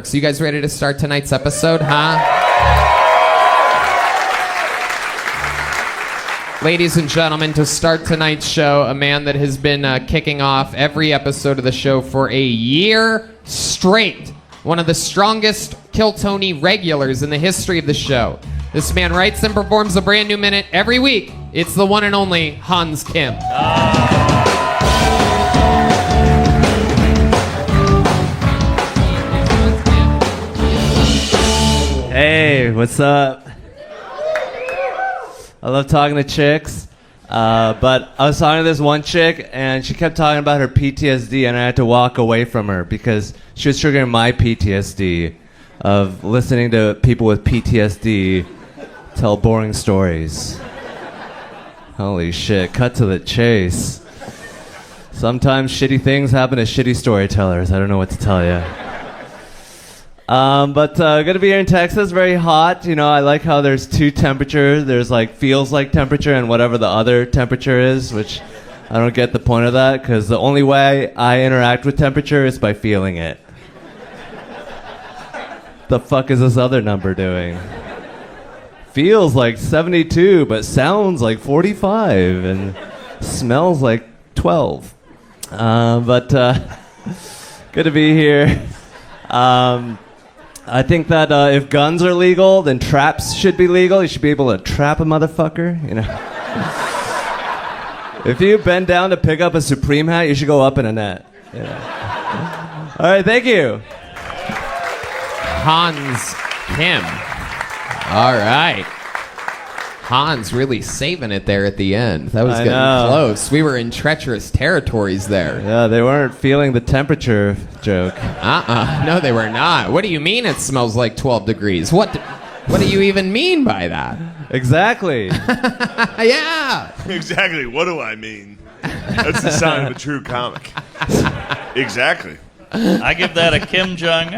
So you guys ready to start tonight's episode, huh? Ladies and gentlemen, to start tonight's show, a man that has been kicking off every episode of the show for a year straight. One of the strongest Kill Tony regulars in the history of the show. This man writes and performs a brand new minute every week. It's the one and only Hans Kim. Hey, what's up? I love talking to chicks, but I was talking to this one chick, and she kept talking about her PTSD, and I had to walk away from her because she was triggering my PTSD of listening to people with PTSD tell boring stories. Holy shit, cut to the chase. Sometimes shitty things happen to shitty storytellers. I don't know what to tell you. But good to be here in Texas. Very hot. You know, I like how there's two temperatures. There's like feels like temperature and whatever the other temperature is, which I don't get the point of that because the only way I interact with temperature is by feeling it. The fuck is this other number doing? Feels like 72, but sounds like 45 and smells like 12. But good to be here. I think that if guns are legal, then traps should be legal. You should be able to trap a motherfucker, you know. If you bend down to pick up a Supreme hat, you should go up in a net. You know. All right, thank you. Hans Kim. All right. Hans really saving it there at the end. That was getting close. We were in treacherous territories there. Yeah, they weren't feeling the temperature joke. No, they were not. What do you mean it smells like 12 degrees? What do you even mean by that? Exactly. Yeah. Exactly. What do I mean? That's the sign of a true comic. Exactly. I give that a Kim Jong.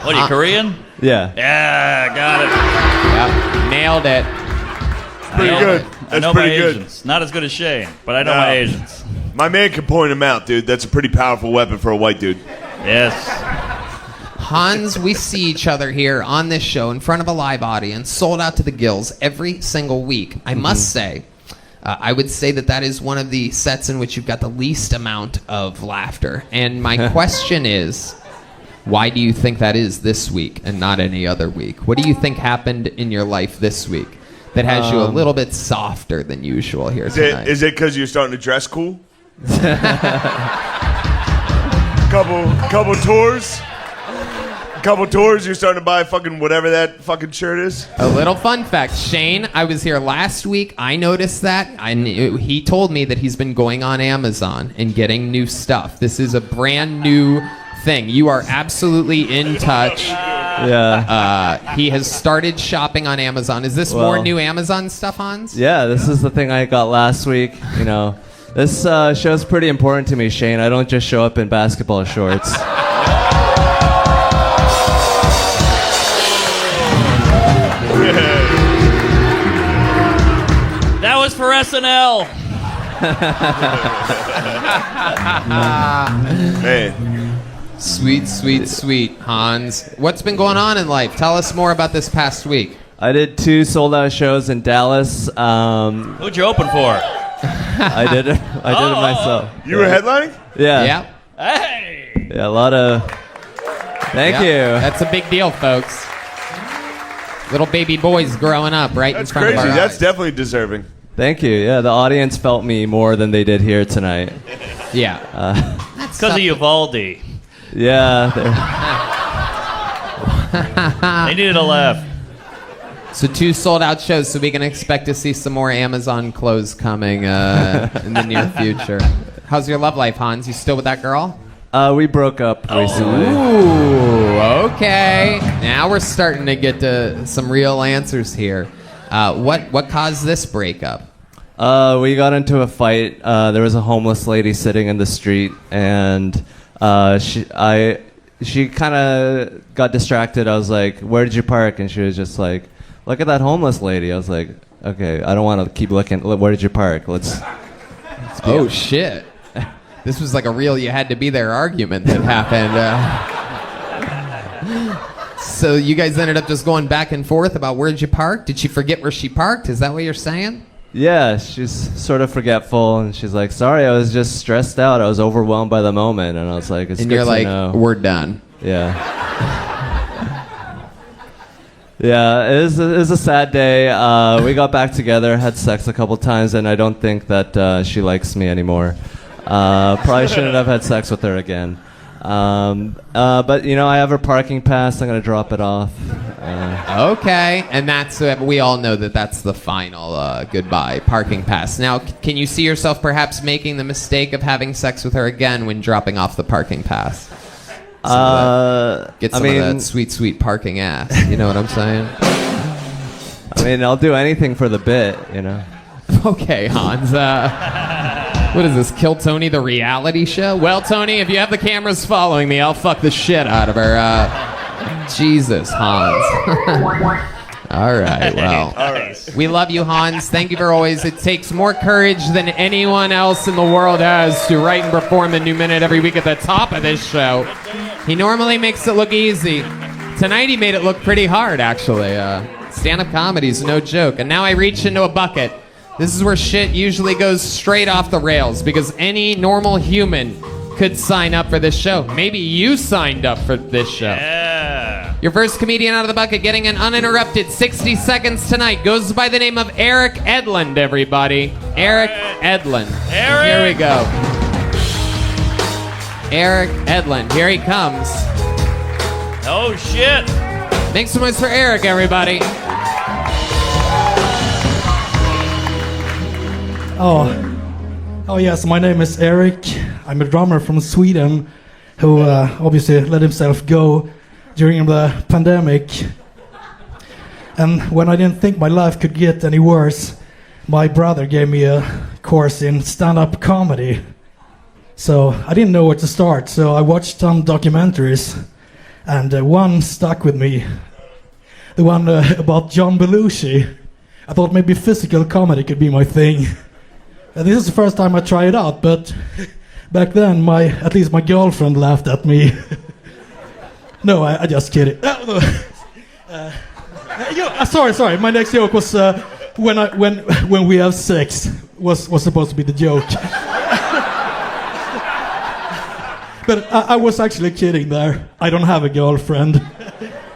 What are you, Korean? Yeah. Yeah, got it. Yep. Nailed it. Pretty good. I know That's pretty my good. Asians. Not as good as Shane, but I know my Asians. My man can point him out, dude. That's a pretty powerful weapon for a white dude. Yes. Hans, we see each other here on this show in front of a live audience, sold out to the gills every single week. I must say, I would say that is one of the sets in which you've got the least amount of laughter. And my question is, why do you think that is this week and not any other week? What do you think happened in your life this week that has you a little bit softer than usual here tonight? Is it because you're starting to dress cool? Couple tours? Couple tours, you're starting to buy fucking whatever that fucking shirt is? A little fun fact. Shane, I was here last week. I noticed that. He told me that he's been going on Amazon and getting new stuff. This is a brand new thing. You are absolutely in touch. Yeah. He has started shopping on Amazon. Is this more new Amazon stuff, Hans? Yeah, this is the thing I got last week. You know, this show's pretty important to me, Shane. I don't just show up in basketball shorts. That was for SNL. Man. Sweet, Hans. What's been going on in life? Tell us more about this past week. I did 2 sold-out shows in Dallas. Who'd you open for? I did it myself. You were headlining? Yeah. Yep. Hey. Yeah, a lot of... Thank you. That's a big deal, folks. Little baby boys growing up right That's in front crazy. of our That's eyes. definitely deserving. Thank you. Yeah, the audience felt me more than they did here tonight. Yeah. It's because of Uvalde. Yeah. They needed a laugh. So 2 sold-out shows, so we can expect to see some more Amazon clothes coming in the near future. How's your love life, Hans? You still with that girl? We broke up recently. Ooh, okay. Now we're starting to get to some real answers here. What caused this breakup? We got into a fight. There was a homeless lady sitting in the street, and she kind of got distracted. I was like, "Where did you park?" And she was just like, "Look at that homeless lady." I was like, "Okay, I don't want to keep looking. Where did you park? Let's Oh, shit. This was like a real you had to be there argument that happened. So you guys ended up just going back and forth about where'd you park? Did she forget where she parked? Is that what you're saying? Yeah, she's sort of forgetful, and she's like, sorry, I was just stressed out. I was overwhelmed by the moment. And I was like, it's And good you're to like, know. we're done. Yeah. Yeah, it was a sad day. We got back together, had sex a couple times, and I don't think that she likes me anymore. Probably shouldn't have had sex with her again. But, you know, I have her parking pass. I'm going to drop it off. Okay, and that's we all know that that's the final goodbye parking pass. Now, can you see yourself perhaps making the mistake of having sex with her again when dropping off the parking pass? Get some of that sweet, sweet parking ass. You know what I'm saying? I mean, I'll do anything for the bit, you know. Okay, Hans. What is this, Kill Tony the reality show? Well, Tony, if you have the cameras following me, I'll fuck the shit out of her. Jesus, Hans. All right, well. Nice. We love you, Hans. Thank you for always. It takes more courage than anyone else in the world has to write and perform the new minute every week at the top of this show. He normally makes it look easy. Tonight he made it look pretty hard, actually. Stand-up comedy's no joke. And now I reach into a bucket. This is where shit usually goes straight off the rails because any normal human could sign up for this show. Maybe you signed up for this show. Yeah. Your first comedian out of the bucket getting an uninterrupted 60 seconds tonight goes by the name of Eric Edlund, everybody. Eric Edlund. Eric! Here we go. Eric Edlund. Here he comes. Oh, shit. Make some noise for Eric, everybody. Oh yes, my name is Eric. I'm a drummer from Sweden who obviously let himself go during the pandemic. And when I didn't think my life could get any worse, my brother gave me a course in stand-up comedy. So I didn't know where to start, so I watched some documentaries, and one stuck with me. The one about John Belushi. I thought maybe physical comedy could be my thing. This is the first time I try it out, but back then, at least my girlfriend laughed at me. No, I just kidding. Sorry. My next joke was when we have sex was supposed to be the joke. But I was actually kidding there. I don't have a girlfriend,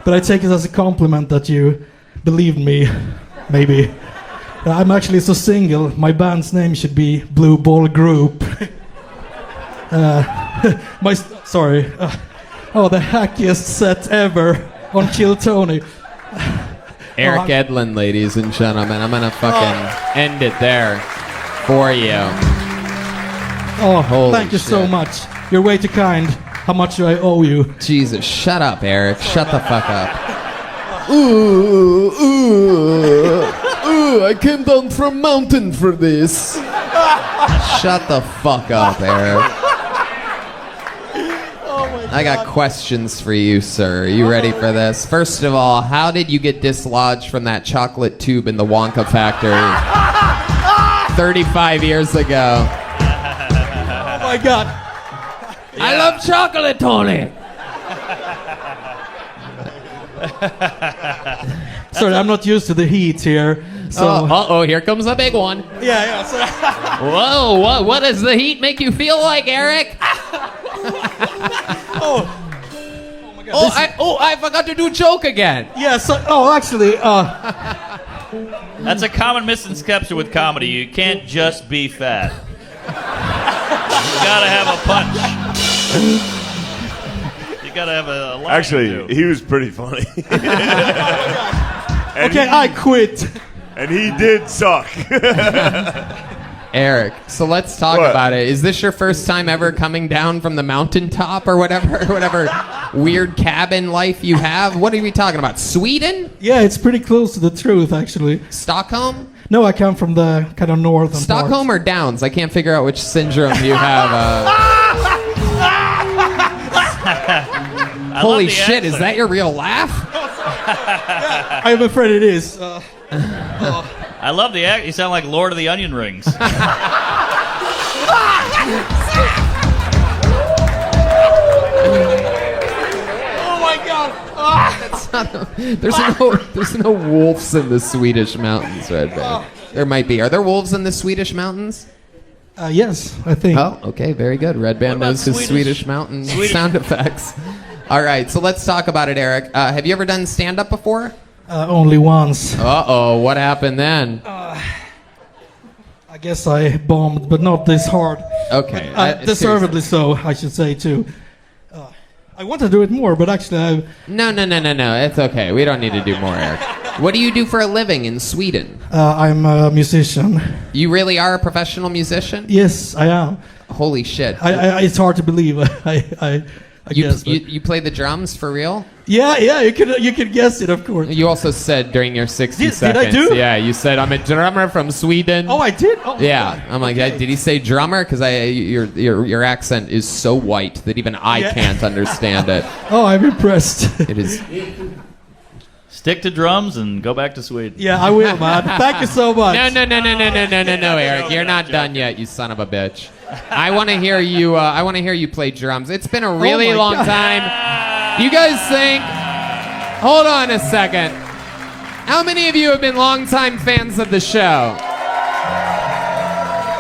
but I take it as a compliment that you believed me. Maybe. I'm actually so single, my band's name should be Blue Ball Group. The hackiest set ever on Kill Tony. Eric Edlund, ladies and gentlemen. I'm gonna fucking end it there for you. Oh, Holy thank you so shit. much. You're way too kind. How much do I owe you? Jesus, shut up, Eric. Shut the fuck up. Ooh, I came down from mountain for this. Shut the fuck up, Eric. I got questions for you, sir. Are you ready for this? First of all, how did you get dislodged from that chocolate tube in the Wonka factory 35 years ago? Oh my God. I love chocolate, Tony. Sorry, I'm not used to the heat here. So Here comes a big one. yeah. So Whoa, what does the heat make you feel like, Eric? I forgot to do joke again. yeah. So actually, That's a common misconception with comedy. You can't just be fat. You gotta have a punch. You gotta have a line. Actually, he was pretty funny. okay, I quit. And he did suck. Eric, so let's talk What? about it. Is this your first time ever coming down from the mountaintop or whatever weird cabin life you have? What are we talking about? Sweden? Yeah, it's pretty close to the truth, actually. Stockholm? No, I come from the kind of northern Stockholm or Downs? I can't figure out which syndrome you have. Holy shit, is that your real laugh? I'm afraid it is. I love the act. You sound like Lord of the Onion Rings. There's no wolves in the Swedish mountains, Red Band. There might be. Are there wolves in the Swedish mountains? Yes, I think. Oh, okay, very good. Red Band knows his Swedish mountain sound effects. All right, so let's talk about it, Eric. Have you ever done stand-up before? Only once. Uh-oh, what happened then? I guess I bombed, but not this hard. Okay. Deservedly so, I should say, too. I want to do it more, but actually No. It's okay. We don't need to do more, Eric. What do you do for a living in Sweden? I'm a musician. You really are a professional musician? Yes, I am. Holy shit. It's hard to believe. I guess. You play the drums for real? Yeah, you could guess it, of course. You also said during your 60 seconds. Did I do? Yeah, you said, I'm a drummer from Sweden. Oh, I did? Oh, yeah. I'm like, okay. did he say drummer? Because your accent is so white that even I can't understand it. Oh, I'm impressed. It is. Stick to drums and go back to Sweden. Yeah, I will, man. Thank you so much. No, Eric, you're not done yet, you son of a bitch. I want to hear you. I want to hear you play drums. It's been a really long time. You guys think? Hold on a second. How many of you have been longtime fans of the show?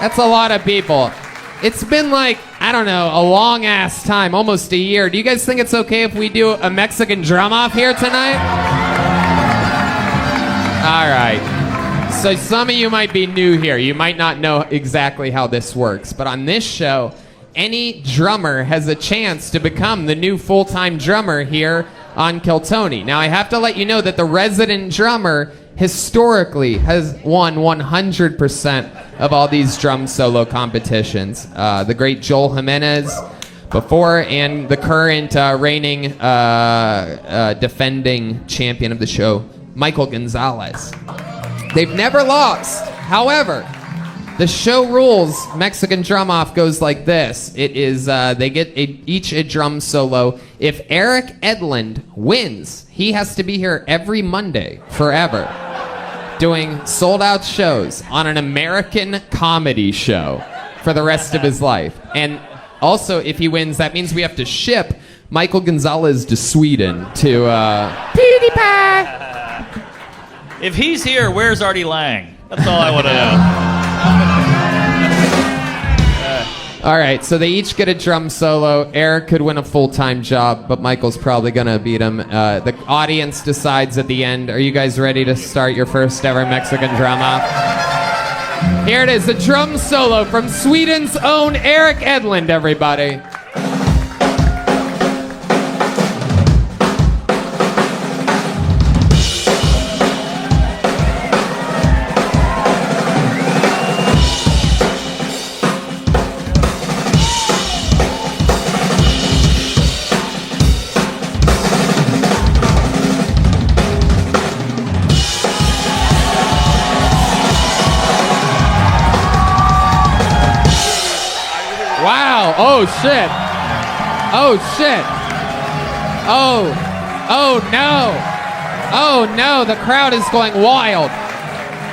That's a lot of people. It's been like, I don't know, a long ass time, almost a year. Do you guys think it's okay if we do a Mexican drum off here tonight? All right. So some of you might be new here. You might not know exactly how this works. But on this show, any drummer has a chance to become the new full-time drummer here on Kiltony. Now, I have to let you know that the resident drummer historically has won 100% of all these drum solo competitions. The great Joel Jimenez before, and the current reigning defending champion of the show, Michael Gonzalez. They've never lost. However, the show rules Mexican drum off goes like this. It is they get each a drum solo. If Eric Edlund wins, he has to be here every Monday forever, doing sold out shows on an American comedy show for the rest of his life. And also, if he wins, that means we have to ship Michael Gonzalez to Sweden to PewDiePie. If he's here, where's Artie Lang? That's all I want to know. All right, so they each get a drum solo. Eric could win a full-time job, but Michael's probably going to beat him. The audience decides at the end. Are you guys ready to start your first ever Mexican drum off? Here it is, a drum solo from Sweden's own Eric Edlund, everybody. Oh shit! Oh shit! Oh no! Oh no! The crowd is going wild.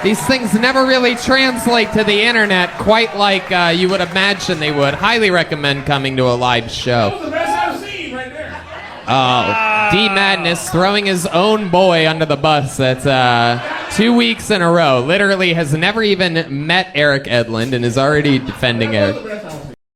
These things never really translate to the internet quite like you would imagine they would. Highly recommend coming to a live show. That was the best I've seen right there. Oh, D Madness throwing his own boy under the bus. That's 2 weeks in a row. Literally has never even met Eric Edlund and is already defending Eric.